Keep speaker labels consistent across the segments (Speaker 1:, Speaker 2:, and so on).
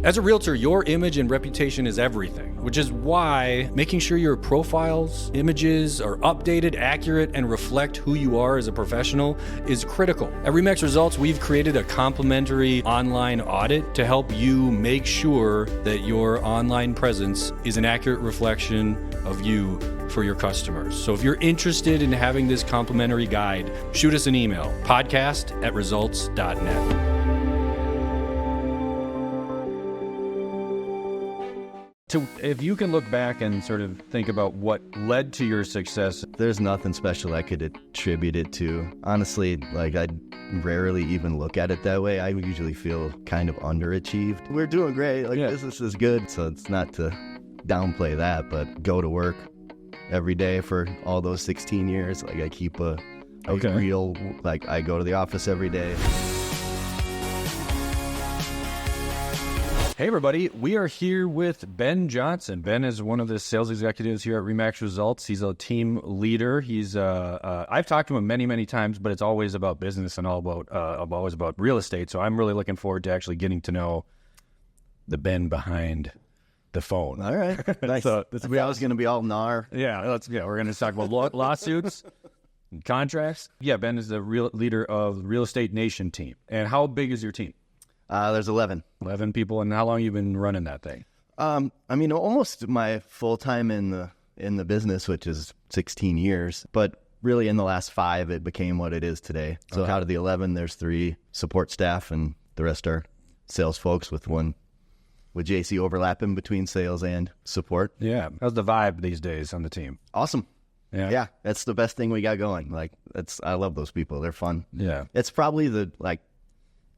Speaker 1: As a realtor, your image and reputation is everything, which is why making sure your profiles, images are updated, accurate, and reflect who you are as a professional is critical. At RE/MAX Results, we've created a complimentary online audit to help you make sure that your online presence is an accurate reflection of you for your customers. So if you're interested in having this complimentary guide, shoot us an email, podcast@results.net. So if you can look back and sort of think about what led to your success.
Speaker 2: There's nothing special I could attribute it to. Honestly, like I rarely even look at it that way. I usually feel kind of underachieved. We're doing great. Like business is good. So it's not to downplay that, but go to work every day for all those 16 years. Like I keep a real, like I go to the office every day.
Speaker 1: Hey everybody, we are here with Ben Johnson. Ben is one of the sales executives here at RE/MAX Results. He's a team leader. He's I've talked to him many times, but it's always about business and always about real estate. So I'm really looking forward to actually getting to know the Ben behind the phone.
Speaker 2: All right, nice.
Speaker 1: So
Speaker 2: I was going to be all gnar.
Speaker 1: We're going to talk about lawsuits and contracts. Yeah, Ben is the leader of the Real Estate Nation team. And how big is your team?
Speaker 2: There's 11.
Speaker 1: 11 people, and how long you been running that thing?
Speaker 2: I mean, almost my full time in the business, which is 16 years. But really, in the last 5, it became what it is today. So out of the 11, there's 3 support staff, and the rest are sales folks with JC overlapping between sales and support.
Speaker 1: Yeah, how's the vibe these days on the team?
Speaker 2: Awesome.
Speaker 1: Yeah,
Speaker 2: that's the best thing we got going. Like I love those people. They're fun.
Speaker 1: Yeah,
Speaker 2: it's probably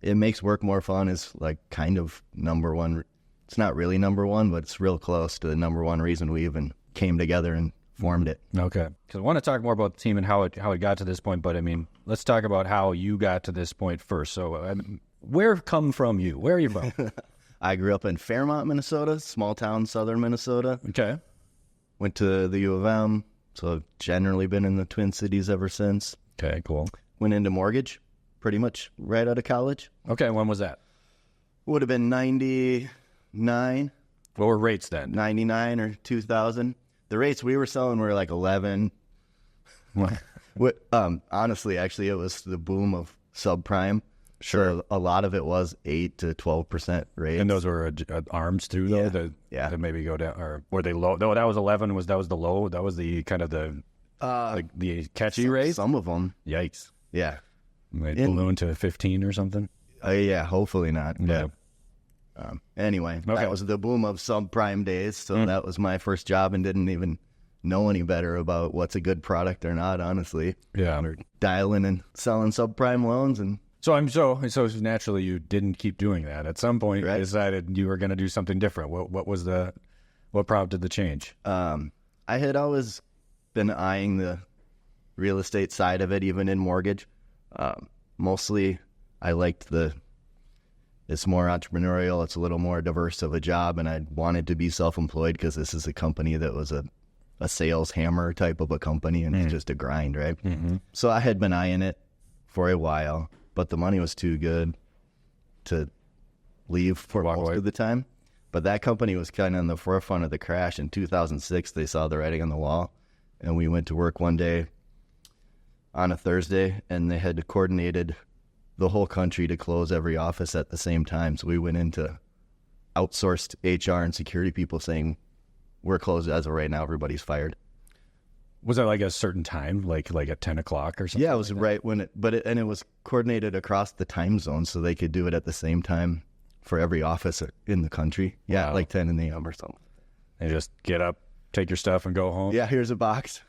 Speaker 2: it makes work more fun is like kind of number one. It's not really number one, but it's real close to the number one reason we even came together and formed it.
Speaker 1: Okay. Because I want to talk more about the team and how it got to this point, but I mean, let's talk about how you got to this point first. So where come from you? Where are you from?
Speaker 2: I grew up in Fairmont, Minnesota, small town, southern Minnesota.
Speaker 1: Okay.
Speaker 2: Went to the U of M, so I've generally been in the Twin Cities ever since.
Speaker 1: Okay, cool.
Speaker 2: Went into mortgage pretty much right out of college.
Speaker 1: Okay, when was that?
Speaker 2: Would have been 99.
Speaker 1: What were rates then?
Speaker 2: 99 or 2000. The rates we were selling were like 11. Honestly, actually, it was the boom of subprime.
Speaker 1: Sure.
Speaker 2: So a lot of it was 8 to 12% rates.
Speaker 1: And those were arms too, though? That maybe go down, or were they low? No, that was 11. That was the low? That was the kind of the catchy rate?
Speaker 2: Some of them.
Speaker 1: Yikes.
Speaker 2: Yeah.
Speaker 1: Might balloon to 15 or something?
Speaker 2: Yeah, hopefully not.
Speaker 1: Yeah.
Speaker 2: But, anyway, that was the boom of subprime days. So that was my first job and didn't even know any better about what's a good product or not, honestly.
Speaker 1: Yeah.
Speaker 2: We're dialing and selling subprime loans. And
Speaker 1: so naturally you didn't keep doing that. At some point, you decided you were going to do something different. What prompted the change? I
Speaker 2: had always been eyeing the real estate side of it, even in mortgage. Mostly I liked it's more entrepreneurial. It's a little more diverse of a job. And I wanted to be self-employed because this is a company that was a sales hammer type of a company. And it's just a grind, right? Mm-hmm. So I had been eyeing it for a while, but the money was too good to leave for most of the time. But that company was kind of in the forefront of the crash. In 2006, they saw the writing on the wall. And we went to work one day on a Thursday, and they had coordinated the whole country to close every office at the same time. So we went into outsourced HR and security people saying, we're closed as of right now, everybody's fired.
Speaker 1: Was that like a certain time, like at 10 o'clock or something?
Speaker 2: Yeah, it was right when it was coordinated across the time zone so they could do it at the same time for every office in the country. Yeah, wow. Like 10 a.m. or something.
Speaker 1: And just get up, take your stuff, and go home?
Speaker 2: Yeah, here's a box.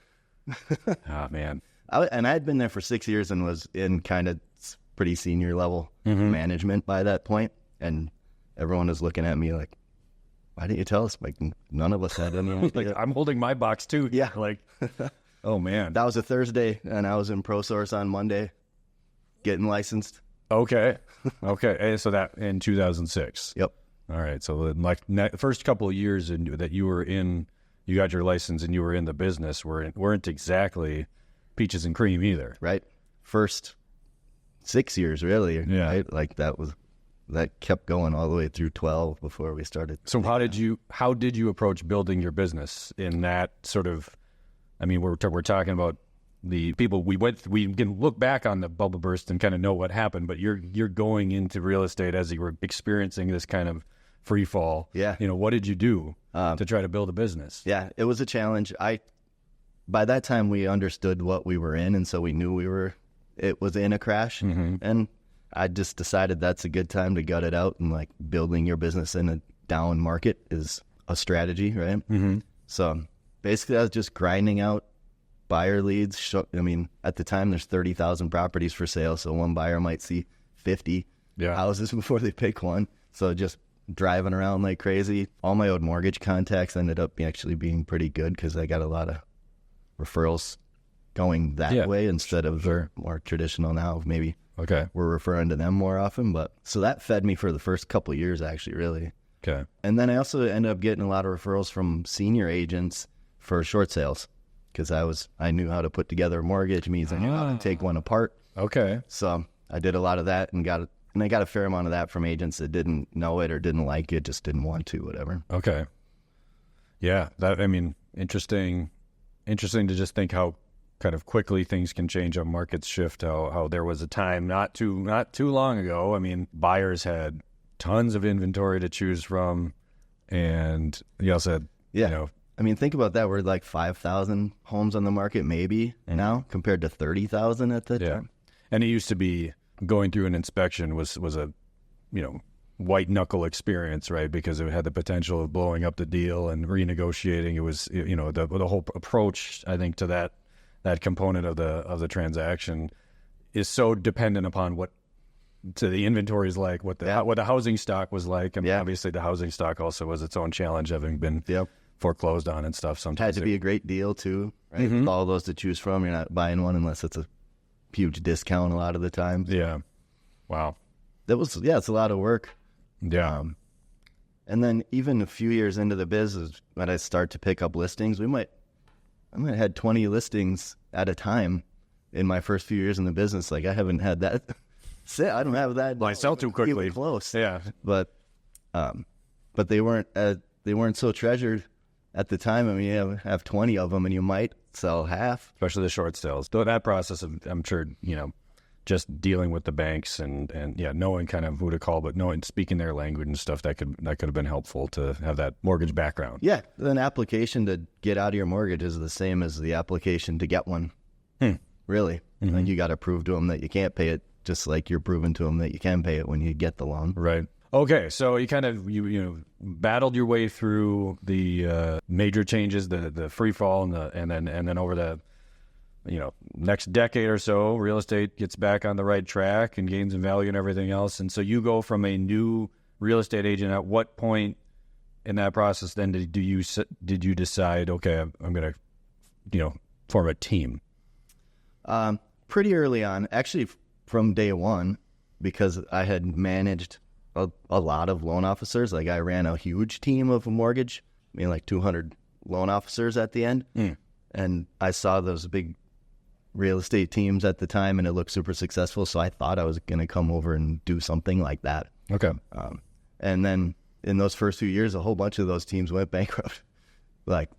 Speaker 1: Oh, man.
Speaker 2: I had been there for 6 years and was in kind of pretty senior level management by that point. And everyone was looking at me like, why didn't you tell us? Like, none of us had any.
Speaker 1: Like, I'm holding my box too.
Speaker 2: Yeah.
Speaker 1: Like, oh, man.
Speaker 2: That was a Thursday, and I was in ProSource on Monday getting licensed.
Speaker 1: Okay. And so that in 2006.
Speaker 2: Yep.
Speaker 1: All right. So the first couple of years that you were in, you got your license and you were in the business weren't exactly peaches and cream either.
Speaker 2: Right. First 6 years, really.
Speaker 1: Yeah.
Speaker 2: Right? Like that was that kept going all the way through 12 before we started.
Speaker 1: So how did you approach building your business in that sort of, I mean, we're talking about the people we can look back on the bubble burst and kind of know what happened, but you're going into real estate as you were experiencing this kind of free fall.
Speaker 2: Yeah.
Speaker 1: What did you do to try to build a business?
Speaker 2: Yeah, it was a challenge. By that time we understood what we were in, and so we knew it was in a crash. And I just decided that's a good time to gut it out, and like building your business in a down market is a strategy, right? So basically I was just grinding out buyer leads. I mean, at the time there's 30,000 properties for sale, so one buyer might see 50 houses before they pick one. So just driving around like crazy. All my old mortgage contacts ended up actually being pretty good because I got a lot of referrals going that way instead of more traditional now. Maybe we're referring to them more often, but so that fed me for the first couple of years actually, really.
Speaker 1: Okay.
Speaker 2: And then I also ended up getting a lot of referrals from senior agents for short sales because I knew how to put together a mortgage. Means I knew how to take one apart. Okay. So I did a lot of that and I got a fair amount of that from agents that didn't know it or didn't like it, just didn't want to, whatever. Okay.
Speaker 1: Yeah. Interesting to just think how kind of quickly things can change, how markets shift, how there was a time not too long ago. I mean, buyers had tons of inventory to choose from, and you also had,
Speaker 2: I mean, think about that. We're like 5,000 homes on the market maybe now compared to 30,000 at the time.
Speaker 1: And it used to be going through an inspection was a, white knuckle experience, right? Because it had the potential of blowing up the deal and renegotiating. It was, the whole approach, I think, to that component of the transaction is so dependent upon what the inventory is like, what the housing stock was like, and obviously the housing stock also was its own challenge, having been foreclosed on and stuff. Sometimes
Speaker 2: had to be a great deal too, right? With all those to choose from, you're not buying one unless it's a huge discount a lot of the time.
Speaker 1: Yeah. Wow.
Speaker 2: It's a lot of work.
Speaker 1: Yeah.
Speaker 2: And then even a few years into the business, when I start to pick up listings, I might have had 20 listings at a time in my first few years in the business. Like I haven't had that. I don't have that.
Speaker 1: Well, I sell too quickly.
Speaker 2: Even close.
Speaker 1: Yeah.
Speaker 2: But they weren't so treasured at the time. I mean, you have 20 of them and you might sell half.
Speaker 1: Especially the short sales. Though that process of, I'm sure, just dealing with the banks and knowing kind of who to call, but speaking their language and stuff, that could have been helpful to have that mortgage background.
Speaker 2: Yeah. An application to get out of your mortgage is the same as the application to get one. Really. Like you got to prove to them that you can't pay it, just like you're proving to them that you can pay it when you get the loan.
Speaker 1: Right. Okay, so you kind of you battled your way through the major changes, the free fall, and then over the next decade or so, real estate gets back on the right track and gains in value and everything else. And so you go from a new real estate agent. At what point in that process then did you decide, okay, I'm going to form a team?
Speaker 2: Pretty early on, actually from day one, because I had managed a lot of loan officers. Like I ran a huge team of mortgage, like 200 loan officers at the end. And I saw those big real estate teams at the time and it looked super successful. So I thought I was going to come over and do something like that.
Speaker 1: Okay.
Speaker 2: And then in those first few years, a whole bunch of those teams went bankrupt.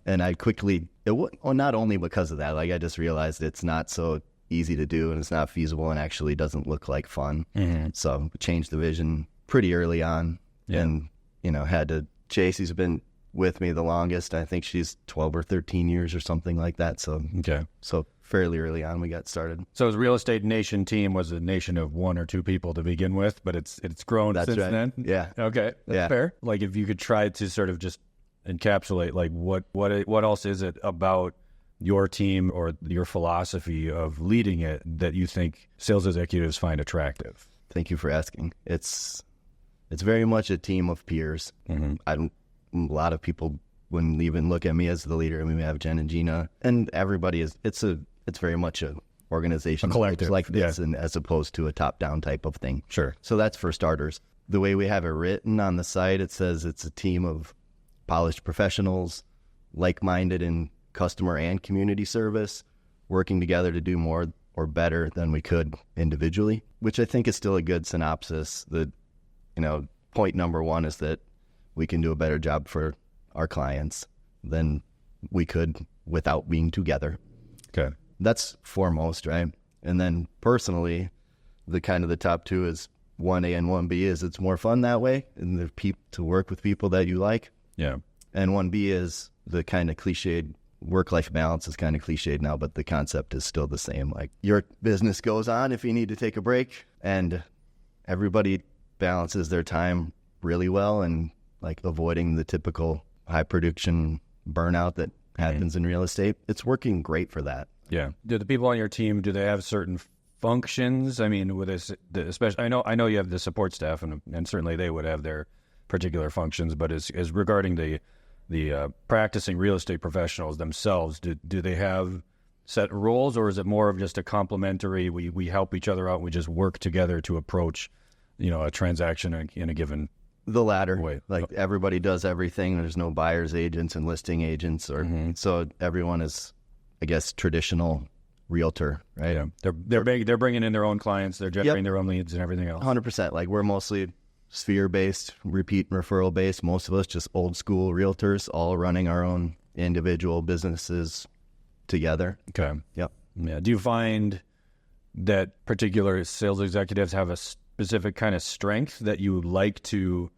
Speaker 2: And I quickly, not only because of that, like I just realized it's not so easy to do and it's not feasible and actually doesn't look like fun. So changed the vision pretty early on and, had to, Chasey's been with me the longest. I think she's 12 or 13 years or something like that. So, so fairly early on we got started.
Speaker 1: So his Real Estate Nation team was a nation of one or two people to begin with, but it's grown since then?
Speaker 2: Yeah.
Speaker 1: Okay. That's fair. Like if you could try to sort of just encapsulate like what else is it about your team or your philosophy of leading it that you think sales executives find attractive?
Speaker 2: Thank you for asking. It's very much a team of peers. A lot of people wouldn't even look at me as the leader. I mean, we have Jen and Gina, and everybody is. It's very much a organization,
Speaker 1: a collective
Speaker 2: like this, and as opposed to a top-down type of thing.
Speaker 1: Sure.
Speaker 2: So that's for starters. The way we have it written on the site, it says it's a team of polished professionals, like-minded in customer and community service, working together to do more or better than we could individually, which I think is still a good synopsis. point number one is that we can do a better job for our clients than we could without being together.
Speaker 1: Okay.
Speaker 2: That's foremost, right? And then personally, the top two is 1A and 1B is it's more fun that way, and to work with people that you like.
Speaker 1: Yeah.
Speaker 2: And 1B is the kind of cliched work-life balance is kind of cliched now, but the concept is still the same. Like, your business goes on if you need to take a break, and everybody balances their time really well, and like avoiding the typical high production burnout that happens in real estate. It's working great for that.
Speaker 1: Yeah. Do the people on your team, do they have certain functions? I mean, with this, especially, I know you have the support staff, and certainly they would have their particular functions, but as regarding the practicing real estate professionals themselves, do they have set roles, or is it more of just a complementary, we help each other out, we just work together to approach, a transaction in a given
Speaker 2: The latter
Speaker 1: way?
Speaker 2: Like, everybody does everything. There's no buyer's agents and listing agents, or so everyone is, I guess, traditional realtor, right?
Speaker 1: Yeah. They're bringing in their own clients, they're generating their own leads and everything else.
Speaker 2: 100%. Like, we're mostly sphere-based, repeat and referral-based. Most of us just old-school realtors, all running our own individual businesses together.
Speaker 1: Okay.
Speaker 2: Yep.
Speaker 1: Yeah. Do you find that particular sales executives have a specific kind of strength that you would like to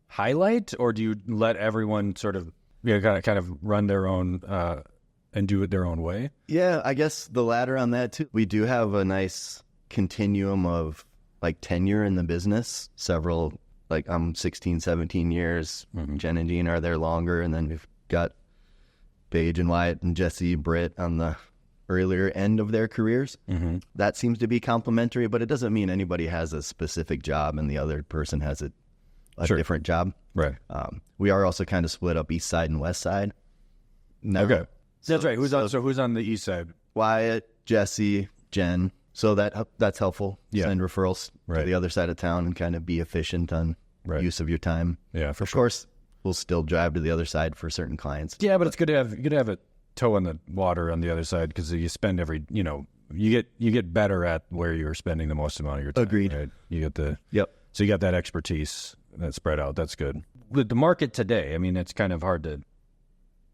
Speaker 1: highlight, or do you let everyone sort of kind of run their own and do it their own way?
Speaker 2: Yeah, I guess the latter on that too. We do have a nice continuum of like tenure in the business. Several, like, I'm 16, 17 years. Jen and Dean are there longer, and then we've got Paige and Wyatt and Jesse, Britt on the earlier end of their careers. That seems to be complementary, but it doesn't mean anybody has a specific job and the other person has a different job.
Speaker 1: Right.
Speaker 2: We are also kind of split up east side and west side. Now.
Speaker 1: Okay. That's right. Who's on the east side?
Speaker 2: Wyatt, Jesse, Jen. So that's helpful.
Speaker 1: Yeah.
Speaker 2: Send referrals to the other side of town and kind of be efficient on use of your time.
Speaker 1: Yeah, for
Speaker 2: Of
Speaker 1: sure.
Speaker 2: course, we'll still drive to the other side for certain clients.
Speaker 1: Yeah, but it's good to have a toe in the water on the other side, because you spend you get better at where you're spending the most amount of your time.
Speaker 2: Agreed.
Speaker 1: Right? You get
Speaker 2: So
Speaker 1: you got that expertise that's spread out. That's good. With the market today, I mean, it's kind of hard to,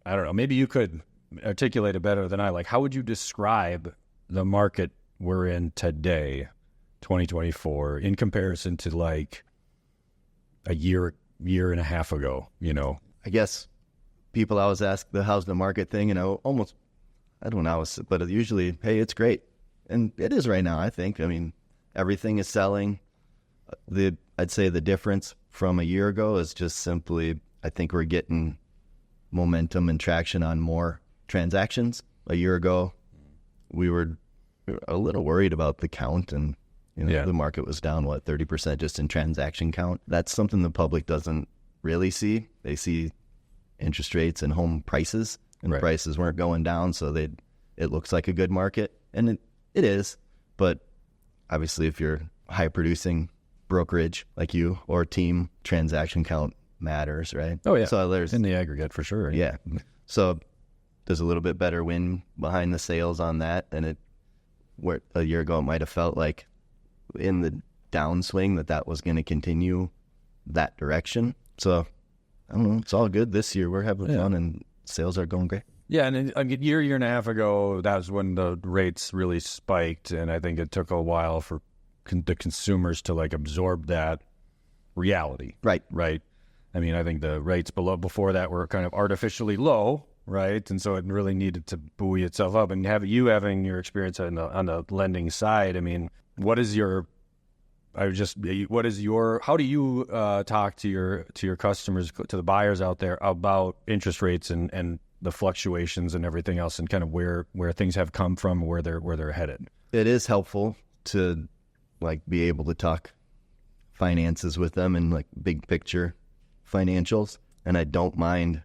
Speaker 1: I don't know, maybe you could articulate it better than I. Like, how would you describe the market we're in today, 2024, in comparison to like a year and a half ago,
Speaker 2: I guess people always ask how's the market thing, almost, I don't know, but usually, hey, it's great. And it is right now, I think. I mean, everything is selling. I'd say the difference from a year ago is just simply, I think we're getting momentum and traction on more transactions. A year ago, we were a little worried about the count, and the market was down 30% just in transaction count. That's something the public doesn't really see. They see interest rates and home prices, and prices weren't going down, so it looks like a good market, and it is. But obviously, if you're high producing brokerage like you or team, transaction count matters, right?
Speaker 1: Oh yeah.
Speaker 2: So there's
Speaker 1: in the aggregate for sure.
Speaker 2: Yeah. So there's a little bit better wind behind the sails on that, and where a year ago it might have felt like in the downswing that was going to continue that direction. So I don't know. It's all good this year. We're having fun, and sales are going great.
Speaker 1: Yeah, and a year and a half ago, that was when the rates really spiked, and I think it took a while for the consumers to like absorb that reality. Right. I mean, I think the rates before that were kind of artificially low, right? And so it really needed to buoy itself up. And having your experience on the lending side, I mean, how do you talk to your customers, to the buyers out there about interest rates and the fluctuations and everything else, and kind of where things have come from, where they're headed?
Speaker 2: It is helpful to like be able to talk finances with them and like big picture financials. And I don't mind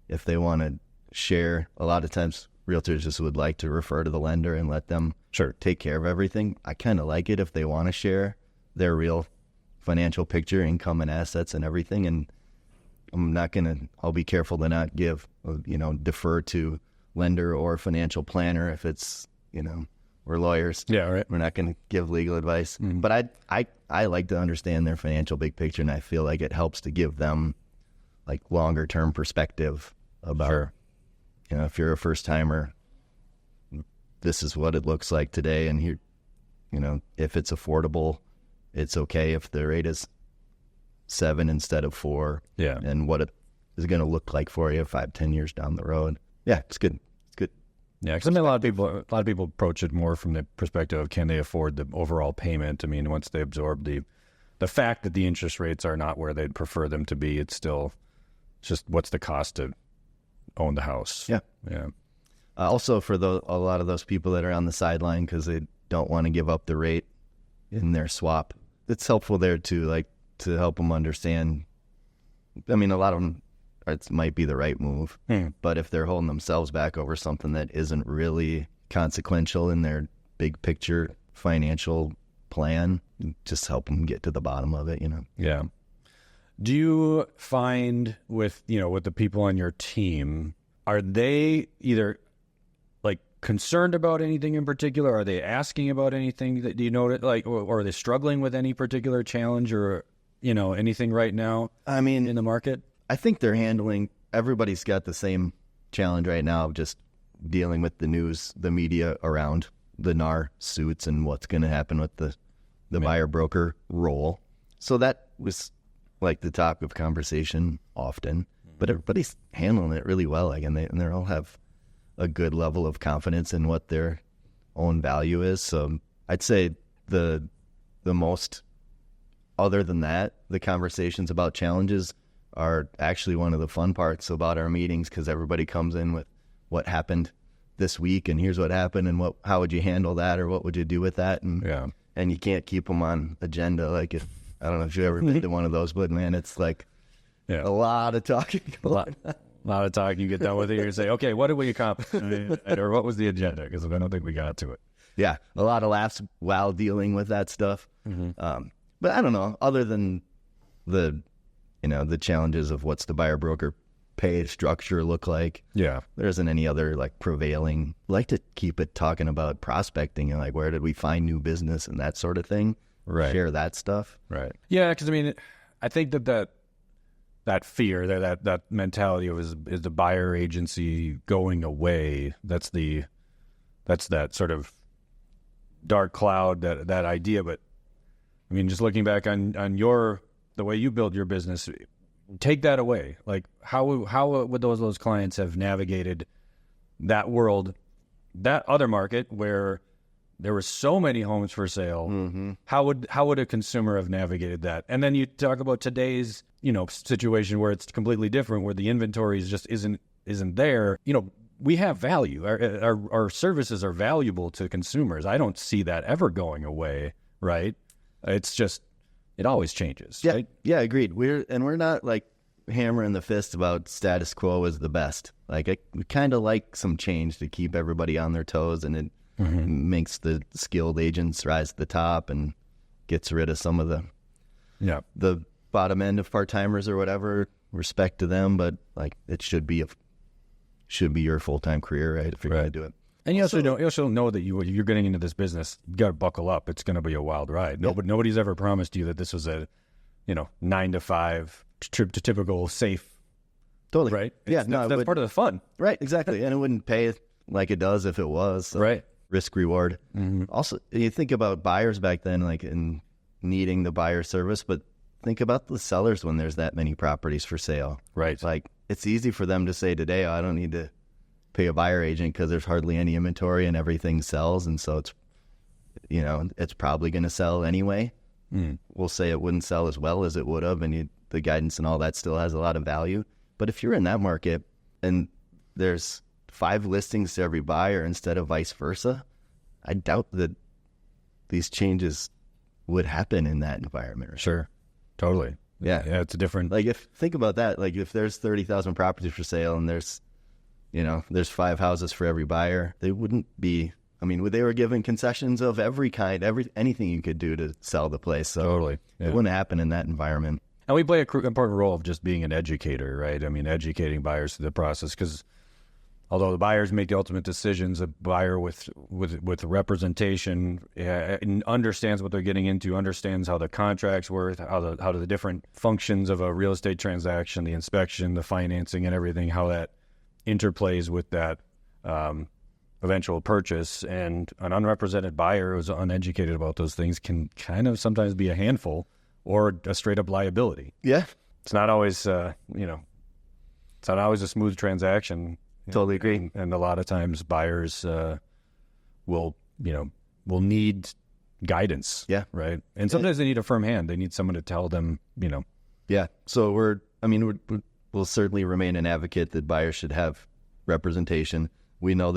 Speaker 2: if they want to share. A lot of times realtors just would like to refer to the lender and let them take care of everything. I kind of like it if they want to share their real financial picture, income and assets and everything. And I'll be careful to not defer to lender or financial planner if it's, we're lawyers.
Speaker 1: Yeah, right.
Speaker 2: We're not going to give legal advice. But I like to understand their financial big picture, and I feel like it helps to give them like longer term perspective about,
Speaker 1: Sure.
Speaker 2: you know, if you're a first timer, this is what it looks like today. And here, you know, if it's affordable, it's okay if the rate is 7 instead of 4.
Speaker 1: Yeah.
Speaker 2: And what it is going to look like for you 5-10 years down the road. Yeah, it's good. It's good.
Speaker 1: Yeah, because I mean, a lot of people approach it more from the perspective of can they afford the overall payment. I mean, once they absorb the fact that the interest rates are not where they'd prefer them to be, it's just what's the cost to own the house.
Speaker 2: Yeah.
Speaker 1: Yeah.
Speaker 2: Also, for a lot of those people that are on the sideline because they don't want to give up the rate in their swap, it's helpful there too, like to help them understand. I mean, a lot of them, it might be the right move, but if they're holding themselves back over something that isn't really consequential in their big picture financial plan, just help them get to the bottom of it, you know?
Speaker 1: Yeah. Do you find with the people on your team, are they either like concerned about anything in particular? Are they asking about anything that, do you know, like, or are they struggling with any particular challenge or, anything right now?
Speaker 2: I mean,
Speaker 1: in the market?
Speaker 2: I think everybody's got the same challenge right now of just dealing with the news, the media around the NAR suits and what's going to happen with the buyer broker role. So that was like the topic of conversation often, but everybody's handling it really well. Like, and they all have a good level of confidence in what their own value is. So I'd say the most, other than that, the conversations about challenges are actually one of the fun parts about our meetings, because everybody comes in with what happened this week and here's what happened and how would you handle that or what would you do with that, and you can't keep them on agenda. Like, I don't know if you've ever been to one of those, but man, it's like a lot of talking.
Speaker 1: A lot of talking. You get done with it, you say, okay, what did we accomplish? Or what was the agenda? Because I don't think we got to it.
Speaker 2: Yeah, a lot of laughs while dealing with that stuff. But I don't know, other than the challenges of what's the buyer broker pay structure look like. Yeah. There isn't any other like prevailing. I like to keep it talking about prospecting and like where did we find new business and that sort of thing. Right. Share that stuff. Right.
Speaker 1: Yeah, because I mean, I think that fear, that mentality is the buyer agency going away. That's that sort of dark cloud, that idea. But I mean, just looking back on the way you build your business, take that away. Like how would those clients have navigated that world, that other market where there were so many homes for sale? Mm-hmm. How would a consumer have navigated that? And then you talk about today's situation where it's completely different, where the inventory just isn't there. We have value. Our services are valuable to consumers. I don't see that ever going away. Right? It's just, it always changes.
Speaker 2: Yeah,
Speaker 1: right?
Speaker 2: Yeah, agreed. We're not like hammering the fist about status quo is the best. Like, we kind of like some change to keep everybody on their toes, and it makes the skilled agents rise to the top and gets rid of some of the bottom end of part-timers or whatever. Respect to them, but like it should be your full-time career, right? If you're going to do it.
Speaker 1: And you also know that you're getting into this business. You got to buckle up. It's going to be a wild ride.
Speaker 2: Yeah.
Speaker 1: Nobody's ever promised you that this was a 9 to 5 trip to typical safe.
Speaker 2: Totally.
Speaker 1: Right.
Speaker 2: That's
Speaker 1: part of the fun.
Speaker 2: Right. Exactly. And it wouldn't pay like it does if it was. So
Speaker 1: right.
Speaker 2: Risk reward. Mm-hmm. Also, you think about buyers back then, like in needing the buyer service, but think about the sellers when there's that many properties for sale. Right. Like, it's easy for them to say today, I don't need to pay a buyer agent because there's hardly any inventory and everything sells, and so it's probably going to sell anyway. We'll say it wouldn't sell as well as it would have, and the guidance and all that still has a lot of value. But if you're in that market and there's 5 listings to every buyer instead of vice versa, I doubt that these changes would happen in that environment. Right?
Speaker 1: Sure, totally. Yeah, it's a different.
Speaker 2: Like, think about that. Like, if there's 30,000 properties for sale and there's 5 houses for every buyer, they wouldn't be. I mean, they were given concessions of every kind, anything you could do to sell the place. So totally, it wouldn't happen in that environment.
Speaker 1: And we play an important role of just being an educator, right? I mean, educating buyers through the process, because although the buyers make the ultimate decisions, a buyer with representation understands what they're getting into, understands how the contracts work, how the different functions of a real estate transaction, the inspection, the financing, and everything, how that interplays with that eventual purchase. And an unrepresented buyer who's uneducated about those things can kind of sometimes be a handful or a straight up liability.
Speaker 2: Yeah.
Speaker 1: It's not always, it's not always a smooth transaction.
Speaker 2: Totally agree.
Speaker 1: And a lot of times buyers will need guidance.
Speaker 2: Yeah.
Speaker 1: Right. And sometimes they need a firm hand. They need someone to tell them,
Speaker 2: Yeah. So we'll certainly remain an advocate that buyers should have representation. We know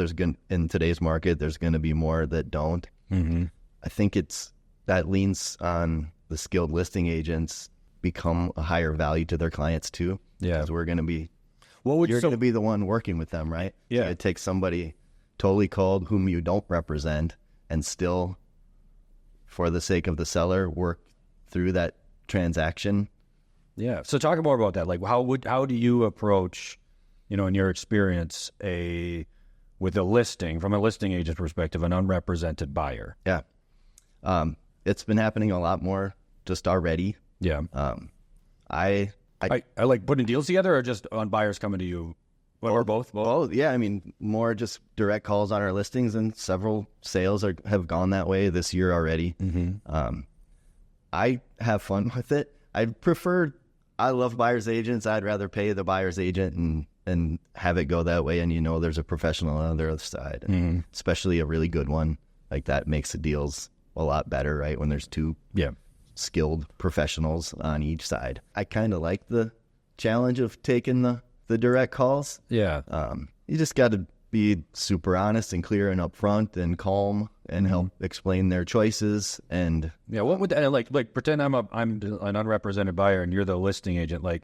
Speaker 2: in today's market, there's going to be more that don't.
Speaker 1: Mm-hmm.
Speaker 2: I think that leans on the skilled listing agents become a higher value to their clients too.
Speaker 1: Yeah.
Speaker 2: Because we're going to be, you're going to be the one working with them, right?
Speaker 1: Yeah.
Speaker 2: So it takes somebody totally cold whom you don't represent and still, for the sake of the seller, work through that transaction.
Speaker 1: Yeah. So talk more about that. Like how do you approach, in your experience, with a listing, from a listing agent perspective, an unrepresented buyer?
Speaker 2: Yeah. It's been happening a lot more just already.
Speaker 1: Yeah.
Speaker 2: I
Speaker 1: like putting deals together, or just on buyers coming to you, or both?
Speaker 2: Both. Yeah. More just direct calls on our listings, and several sales have gone that way this year already.
Speaker 1: Mm-hmm.
Speaker 2: I have fun with it. I love buyer's agents. I'd rather pay the buyer's agent and have it go that way. And there's a professional on the other side, and especially a really good one. Like that makes the deals a lot better, right? When there's two skilled professionals on each side. I kind of like the challenge of taking the direct calls.
Speaker 1: Yeah.
Speaker 2: You just got to be super honest and clear and upfront and calm and help explain their choices. And
Speaker 1: yeah, what would that, like pretend I'm an unrepresented buyer and you're the listing agent. Like,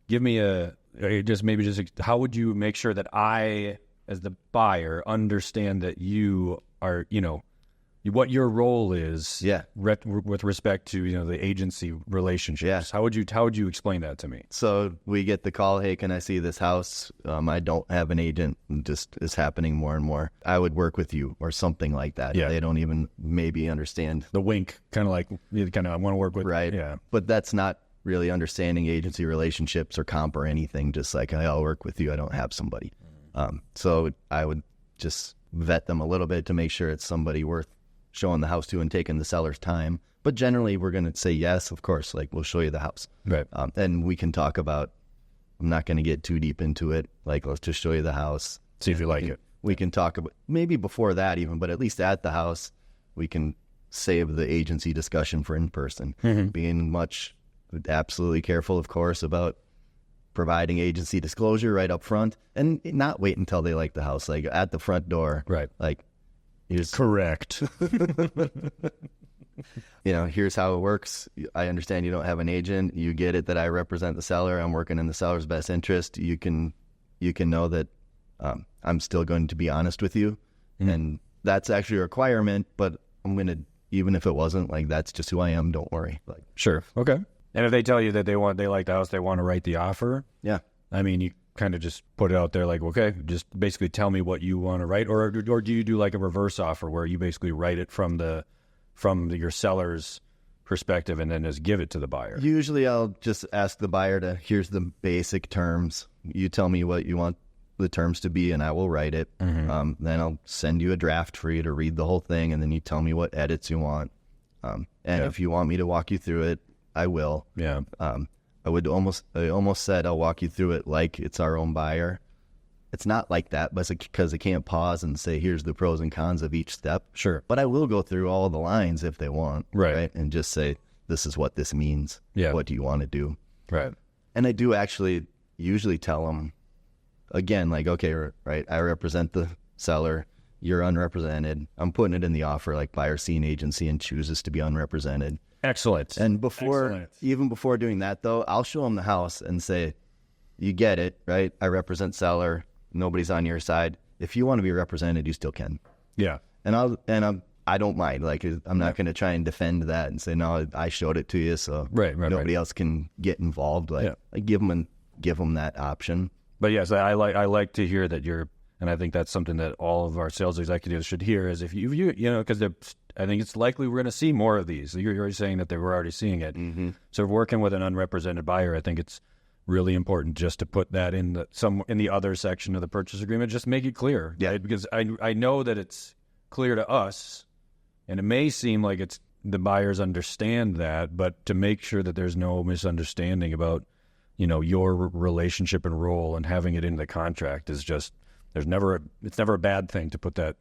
Speaker 1: give me how would you make sure that I, as the buyer, understand that you are, what your role is, with respect to the agency relationships.
Speaker 2: Yeah.
Speaker 1: How would you explain that to me?
Speaker 2: So we get the call, hey, can I see this house? I don't have an agent. It just is happening more and more. I would work with you, or something like that.
Speaker 1: Yeah.
Speaker 2: They don't even maybe understand
Speaker 1: The wink, kind of like, I want to work with.
Speaker 2: right.
Speaker 1: Yeah.
Speaker 2: But that's not really understanding agency relationships or comp or anything. Just like, hey, I'll work with you. I don't have somebody. So I would just vet them a little bit to make sure it's somebody worth showing the house to and taking the seller's time. But generally, we're going to say yes, of course, like we'll show you the house.
Speaker 1: Right.
Speaker 2: And we can talk about, I'm not going to get too deep into it. Like, let's just show you the house.
Speaker 1: See if you like it.
Speaker 2: We can talk about, maybe before that even, but at least at the house, we can save the agency discussion for in person.
Speaker 1: Mm-hmm.
Speaker 2: Being absolutely careful, of course, about providing agency disclosure right up front, and not wait until they like the house, like at the front door.
Speaker 1: Right.
Speaker 2: Like, here's
Speaker 1: Correct.
Speaker 2: here's how it works. I understand you don't have an agent. You get it that I represent the seller. I'm working in the seller's best interest. You can know that I'm still going to be honest with you. And that's actually a requirement, but I'm going to, even if it wasn't, like, that's just who I am. Don't worry. Like,
Speaker 1: Sure. Okay. And if they tell you that they like the house, they want to write the offer.
Speaker 2: yeah.
Speaker 1: You kind of just put it out there like, okay, just basically tell me what you want to write, or do you do like a reverse offer where you basically write it from your seller's perspective and then just give it to the buyer?
Speaker 2: Usually I'll just ask the buyer here's the basic terms. You tell me what you want the terms to be and I will write it. Then I'll send you a draft for you to read the whole thing, and then you tell me what edits you want. If you want me to walk you through it, I will.
Speaker 1: Yeah.
Speaker 2: I almost said I'll walk you through it like it's our own buyer. It's not like that, but it's because I can't pause and say, here's the pros and cons of each step.
Speaker 1: Sure.
Speaker 2: But I will go through all the lines if they want.
Speaker 1: Right.
Speaker 2: And just say, this is what this means.
Speaker 1: Yeah.
Speaker 2: What do you want to do?
Speaker 1: Right.
Speaker 2: And I do actually usually tell them, again, like, okay, right, I represent the seller. You're unrepresented. I'm putting it in the offer, like buyer seeing agency and chooses to be unrepresented.
Speaker 1: Excellent.
Speaker 2: And even before doing that, though, I'll show them the house and say, you get it, right? I represent seller. Nobody's on your side. If you want to be represented, you still can.
Speaker 1: Yeah.
Speaker 2: And I don't mind. Like, I'm not going to try and defend that and say, no, I showed it to you, so nobody else can get involved. Like, I give them that option.
Speaker 1: But yes, I like to hear that you're And I think that's something that all of our sales executives should hear is if you know, because I think it's likely we're going to see more of these. You're already saying that they were already seeing it.
Speaker 2: Mm-hmm.
Speaker 1: So working with an unrepresented buyer, I think it's really important just to put that in the other section of the purchase agreement, just make it clear.
Speaker 2: Yeah.
Speaker 1: Right? Because I know that it's clear to us, and it may seem like it's the buyers understand that, but to make sure that there's no misunderstanding about, you know, your relationship and role and having it in the contract is just, it's never a bad thing to put that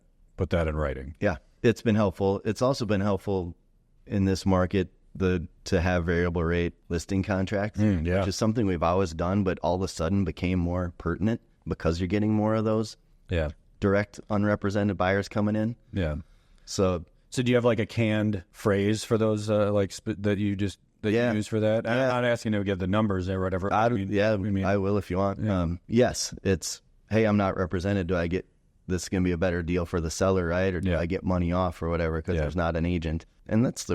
Speaker 1: in writing.
Speaker 2: Yeah, it's been helpful. It's also been helpful in this market to have variable rate listing contracts, which is something we've always done, but all of a sudden became more pertinent because you're getting more of those direct unrepresented buyers coming in.
Speaker 1: Yeah.
Speaker 2: So
Speaker 1: do you have like a canned phrase for those that you use for that? I'm not asking you to get the numbers or whatever.
Speaker 2: I will if you want.
Speaker 1: Yeah.
Speaker 2: Yes, it's, hey, I'm not represented. Do I get, this is going to be a better deal for the seller, right? Or do I get money off or whatever because there's not an agent? And that's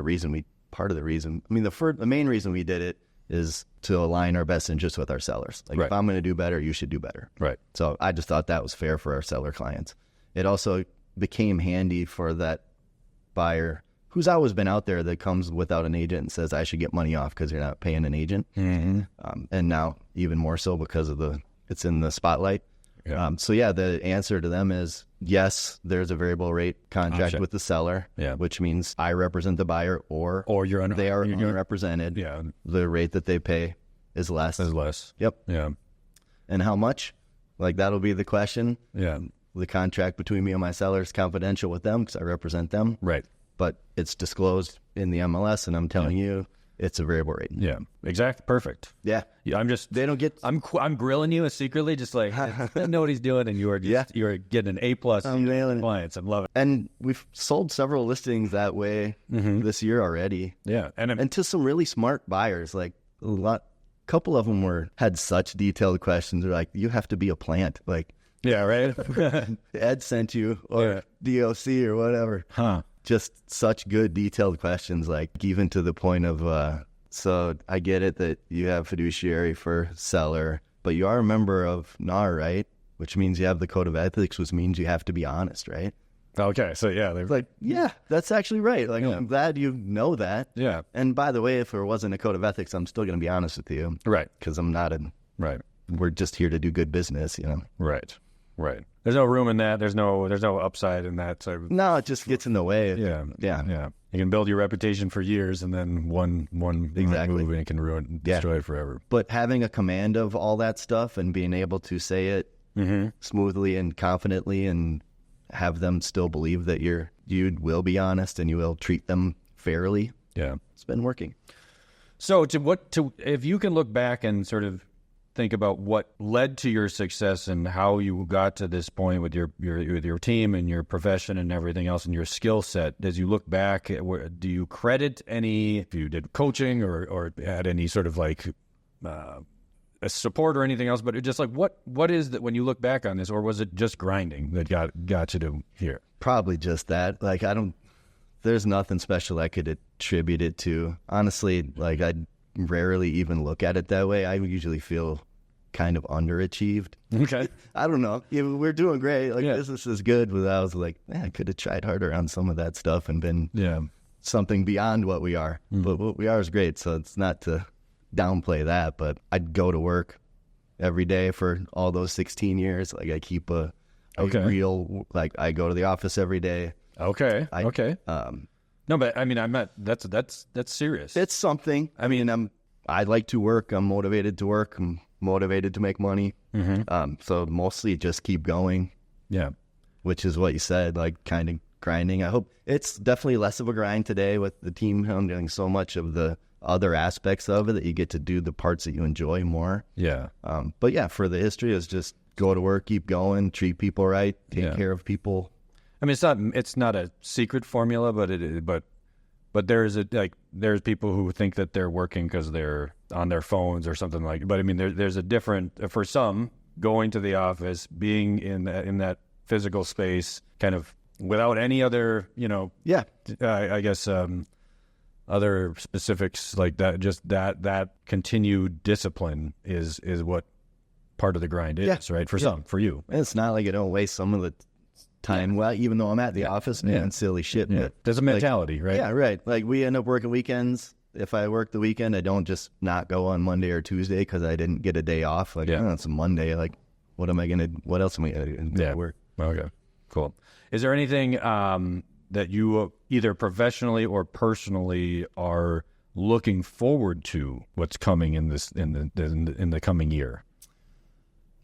Speaker 2: part of the reason. I mean, the main reason we did it is to align our best interests with our sellers. Like, if I'm going to do better, you should do better.
Speaker 1: Right.
Speaker 2: So I just thought that was fair for our seller clients. It also became handy for that buyer who's always been out there that comes without an agent and says, I should get money off because you're not paying an agent.
Speaker 1: Mm-hmm.
Speaker 2: And now even more so because of it's in the spotlight.
Speaker 1: Yeah.
Speaker 2: The answer to them is yes, there's a variable rate contract with the seller, which means I represent the buyer or they are unrepresented.
Speaker 1: Yeah.
Speaker 2: The rate that they pay is less. Yep.
Speaker 1: Yeah.
Speaker 2: And how much? Like, that'll be the question.
Speaker 1: Yeah.
Speaker 2: The contract between me and my seller is confidential with them because I represent them.
Speaker 1: Right.
Speaker 2: But it's disclosed in the MLS, and I'm telling you, it's a variable rate.
Speaker 1: Yeah, exactly. Perfect.
Speaker 2: Yeah.
Speaker 1: They don't get. I'm grilling you secretly, just like I know what he's doing, and you're getting an A+
Speaker 2: I'm nailing
Speaker 1: clients. I love it.
Speaker 2: And we've sold several listings that way this year already.
Speaker 1: Yeah, and
Speaker 2: to some really smart buyers, like couple of them had such detailed questions. They're like, you have to be a plant, like.
Speaker 1: Yeah, right.
Speaker 2: Ed sent you or DOC or whatever.
Speaker 1: Huh.
Speaker 2: Just such good detailed questions, like even to the point of, so I get it that you have fiduciary for seller, but you are a member of NAR, right? Which means you have the code of ethics, which means you have to be honest, right?
Speaker 1: Okay, so they're
Speaker 2: like, that's actually right. Like, I'm glad you know that.
Speaker 1: Yeah.
Speaker 2: And by the way, if there wasn't a code of ethics, I'm still going to be honest with you.
Speaker 1: Right.
Speaker 2: Because I'm not
Speaker 1: right.
Speaker 2: We're just here to do good business, you know?
Speaker 1: Right. Right. There's no room in that. There's no upside in that. So
Speaker 2: no, it just gets in the way.
Speaker 1: Yeah. You can build your reputation for years, and then one
Speaker 2: exactly
Speaker 1: move and it can destroy it forever.
Speaker 2: But having a command of all that stuff and being able to say it smoothly and confidently, and have them still believe that you will be honest and you will treat them fairly.
Speaker 1: Yeah,
Speaker 2: it's been working.
Speaker 1: So if you can look back and sort of think about what led to your success and how you got to this point with your team and your profession and everything else and your skill set, as you look back, do you credit any, if you did coaching or had any sort of like a support or anything else, but just like what is that when you look back on this, or was it just grinding that got you to here?
Speaker 2: Probably just that. Like, there's nothing special I could attribute it to. Honestly, like, I rarely even look at it that way. I usually feel kind of underachieved.
Speaker 1: Okay.
Speaker 2: I don't know. Yeah, we're doing great. Like, business is good, but I was like, man, I could have tried harder on some of that stuff and been something beyond what we are. But what we are is great, so it's not to downplay that. But I'd go to work every day for all those 16 years. Like, I keep a real, like, I go to the office every day.
Speaker 1: Okay. No, but I mean, that's serious.
Speaker 2: It's something. I mean, I like to work. I'm motivated to work. I'm motivated to make money. So mostly just keep going. Yeah. Which is what you said, like, kind of grinding. I hope it's definitely less of a grind today with the team handling so much of the other aspects of it that you get to do the parts that you enjoy more. Yeah. But yeah, for the history is just go to work, keep going, treat people right, take care of people.
Speaker 1: I mean, it's not a secret formula, but there's people who think that they're working because they're on their phones or something like. But I mean, there's a different, for some, going to the office, being in that physical space, kind of without any other, I guess other specifics like that. Just that continued discipline is what part of the grind is, right? For some, for you.
Speaker 2: And it's not like I don't waste some of the time. Well, even though I'm at the office doing silly shit.
Speaker 1: Yeah.
Speaker 2: But
Speaker 1: There's a mentality, right?
Speaker 2: Yeah, right. Like we end up working weekends. If I work the weekend, I don't just not go on Monday or Tuesday because I didn't get a day off. Like, oh, it's a Monday. Like, what else am I going to do? Work.
Speaker 1: Okay, cool. Is there anything that you either professionally or personally are looking forward to what's coming in the coming year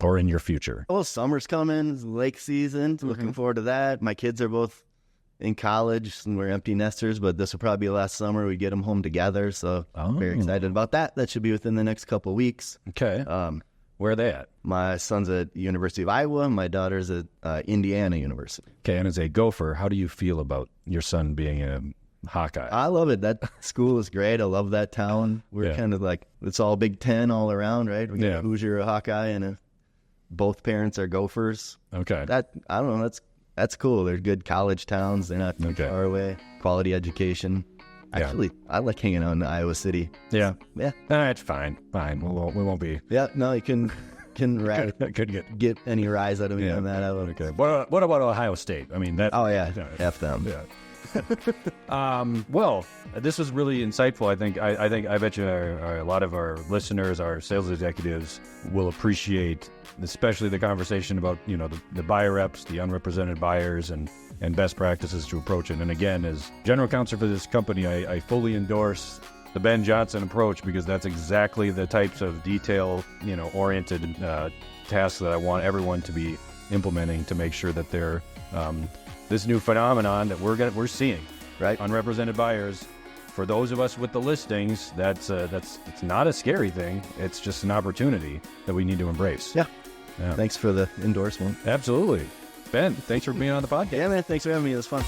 Speaker 1: or in your future?
Speaker 2: Well, summer's coming, it's lake season. Looking forward to that. My kids are both in college and we're empty nesters, but this will probably be last summer. We get them home together, so very excited about that. That should be within the next couple of weeks.
Speaker 1: Okay. Where are they at?
Speaker 2: My son's at University of Iowa. My daughter's at Indiana University.
Speaker 1: Okay, and as a Gopher, how do you feel about your son being a Hawkeye?
Speaker 2: I love it. That school is great. I love that town. We're kind of like, it's all Big Ten all around, right? We got a Hoosier, a Hawkeye, and both parents are Gophers.
Speaker 1: Okay.
Speaker 2: I don't know. That's cool. They're good college towns. They're not too far away. Quality education. Actually, I like hanging out in Iowa City.
Speaker 1: Yeah.
Speaker 2: Yeah.
Speaker 1: It's fine. Fine. We won't be.
Speaker 2: Yeah. No, you can get any rise out of me on that.
Speaker 1: Okay. What about Ohio State? I mean, that.
Speaker 2: Oh, yeah. F them.
Speaker 1: Yeah. Well, this was really insightful. I bet you a lot of our listeners, our sales executives, will appreciate, especially the conversation about the buyer reps, the unrepresented buyers, and best practices to approach it. And again, as general counsel for this company, I fully endorse the Ben Johnson approach because that's exactly the types of detail oriented tasks that I want everyone to be implementing to make sure that they're this new phenomenon that we're seeing, right? Unrepresented buyers. For those of us with the listings, it's not a scary thing. It's just an opportunity that we need to embrace.
Speaker 2: Yeah. Thanks for the endorsement.
Speaker 1: Absolutely. Ben, thanks for being on the podcast.
Speaker 2: Yeah, man. Thanks for having me. It was fun.